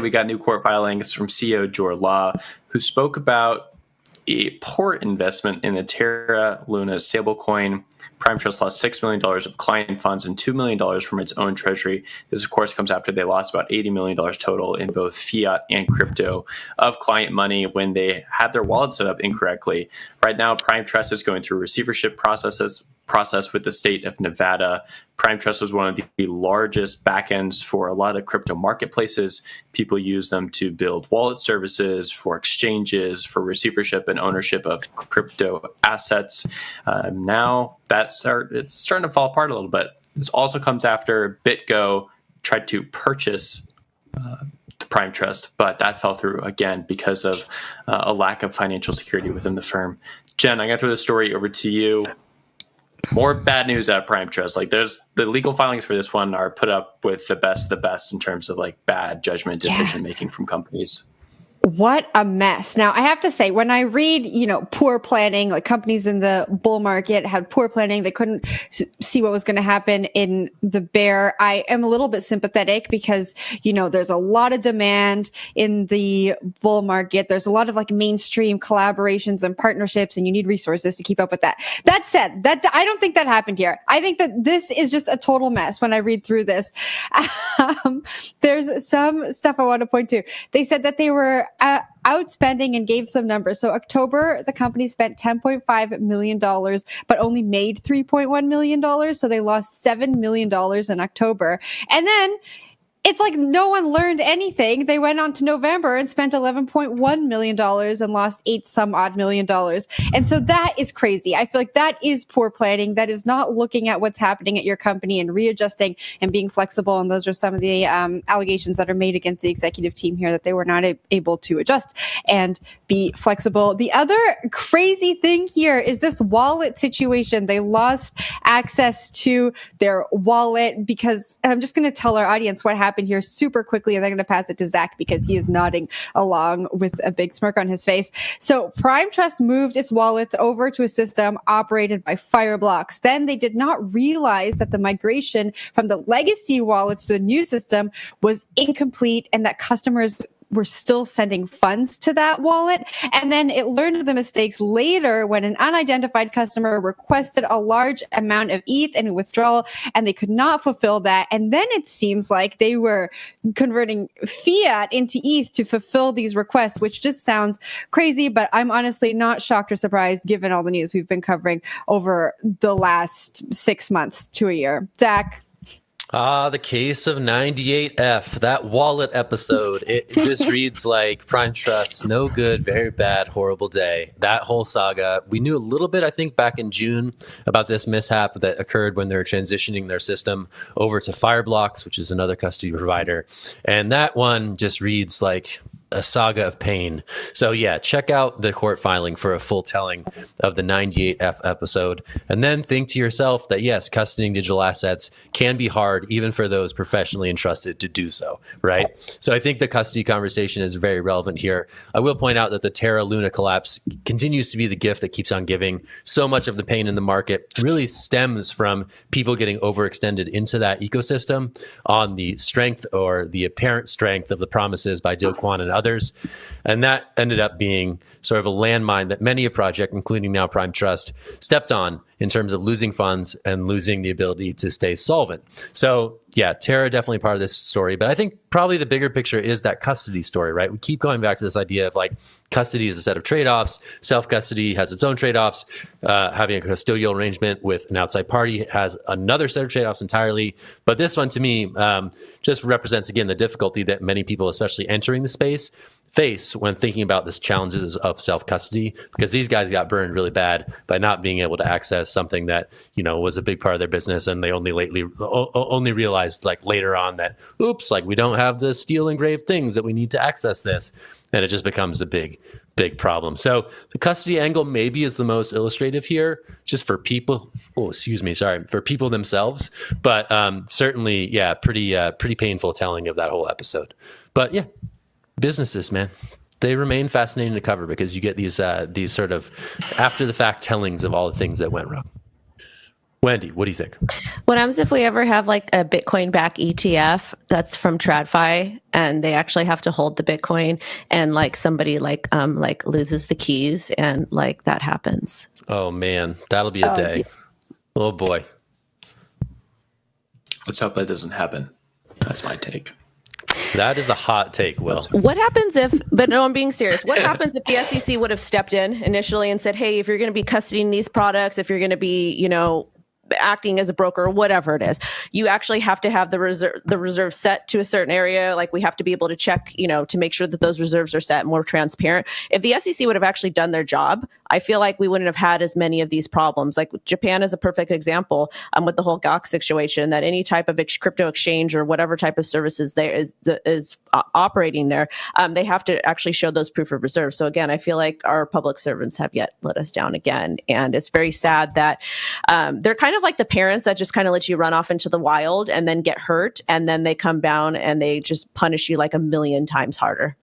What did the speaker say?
we got new court filings from CEO Jor Law, who spoke about a poor investment in the Terra Luna stablecoin. Prime Trust lost $6 million of client funds and $2 million from its own treasury. This, of course, comes after they lost about $80 million total in both fiat and crypto of client money when they had their wallet set up incorrectly. Right now, Prime Trust is going through a receivership process with the state of Nevada. Prime Trust was one of the largest backends for a lot of crypto marketplaces. People use them to build wallet services, for exchanges, for receivership and ownership of crypto assets. Now it's starting to fall apart a little bit. This also comes after BitGo tried to purchase the Prime Trust, but that fell through again because of a lack of financial security within the firm. Jen, I'm going to throw the story over to you. More bad news at Prime Trust. Like, there's the legal filings for this one are put up with the best in terms of like bad judgment decision making from companies. What a mess. Now, I have to say, when I read, poor planning, like companies in the bull market had poor planning, they couldn't see what was going to happen in the bear. I am a little bit sympathetic because, there's a lot of demand in the bull market. There's a lot of like mainstream collaborations and partnerships, and you need resources to keep up with that. That said, I don't think that happened here. I think that this is just a total mess when I read through this. There's some stuff I want to point to. They said that they were outspending and gave some numbers. So October, the company spent $10.5 million, but only made $3.1 million. So they lost $7 million in October. And then it's like no one learned anything. They went on to November and spent $11.1 million and lost $8 odd million. And so that is crazy. I feel like that is poor planning. That is not looking at what's happening at your company and readjusting and being flexible. And those are some of the allegations that are made against the executive team here, that they were not able to adjust and be flexible. The other crazy thing here is this wallet situation. They lost access to their wallet because I'm just going to tell our audience what happened here super quickly, and I'm going to pass it to Zach because he is nodding along with a big smirk on his face. So Prime Trust moved its wallets over to a system operated by Fireblocks. Then they did not realize that the migration from the legacy wallets to the new system was incomplete and that customers were still sending funds to that wallet. And then it learned of the mistakes later when an unidentified customer requested a large amount of ETH and withdrawal, and they could not fulfill that. And then it seems like they were converting fiat into ETH to fulfill these requests, which just sounds crazy, but I'm honestly not shocked or surprised given all the news we've been covering over the last 6 months to a year. Zach? The case of 98F, that wallet episode. It just reads like Prime Trust, no good, very bad, horrible day. That whole saga. We knew a little bit, I think, back in June about this mishap that occurred when they were transitioning their system over to Fireblocks, which is another custody provider. And that one just reads like a saga of pain. So yeah, check out the court filing for a full telling of the 98F episode. And then think to yourself that yes, custodying digital assets can be hard even for those professionally entrusted to do so, right? So I think the custody conversation is very relevant here. I will point out that the Terra Luna collapse continues to be the gift that keeps on giving. So much of the pain in the market really stems from people getting overextended into that ecosystem on the strength or the apparent strength of the promises by Do Kwon and others. And that ended up being sort of a landmine that many a project, including now Prime Trust, stepped on in terms of losing funds and losing the ability to stay solvent. So yeah, Terra definitely part of this story, but I think probably the bigger picture is that custody story, right? We keep going back to this idea of like custody is a set of trade-offs. Self-custody has its own trade-offs. Having a custodial arrangement with an outside party has another set of trade-offs entirely. But this one to me just represents, again, the difficulty that many people, especially entering the space, face when thinking about this challenges of self-custody, because these guys got burned really bad by not being able to access something that, you know, was a big part of their business. And they only realized like later on that, oops, like we don't have the steel engraved things that we need to access this. And it just becomes a big problem. So the custody angle maybe is the most illustrative here, just for people. For people themselves. But certainly, yeah, pretty painful telling of that whole episode. But yeah, businesses, man, they remain fascinating to cover because you get these sort of after the fact tellings of all the things that went wrong. Wendy, what do you think? What happens if we ever have like a Bitcoin back ETF that's from TradFi and they actually have to hold the Bitcoin and like somebody like loses the keys and like that happens? Oh man, that'll be a day. Oh boy. Let's hope that doesn't happen. That's my take. That is a hot take, Will. What happens if, but no, I'm being serious. What happens if the SEC would have stepped in initially and said, hey, if you're going to be custodying these products, if you're going to be, acting as a broker or whatever it is, you actually have to have the reserve set to a certain area. Like we have to be able to check, to make sure that those reserves are set more transparent. If the SEC would have actually done their job, I feel like we wouldn't have had as many of these problems. Like Japan is a perfect example with the whole GOX situation, that any type of crypto exchange or whatever type of services there is operating there, they have to actually show those proof of reserves. So again, I feel like our public servants have yet let us down again. And it's very sad that they're kind of like the parents that just kind of let you run off into the wild and then get hurt. And then they come down and they just punish you like a million times harder.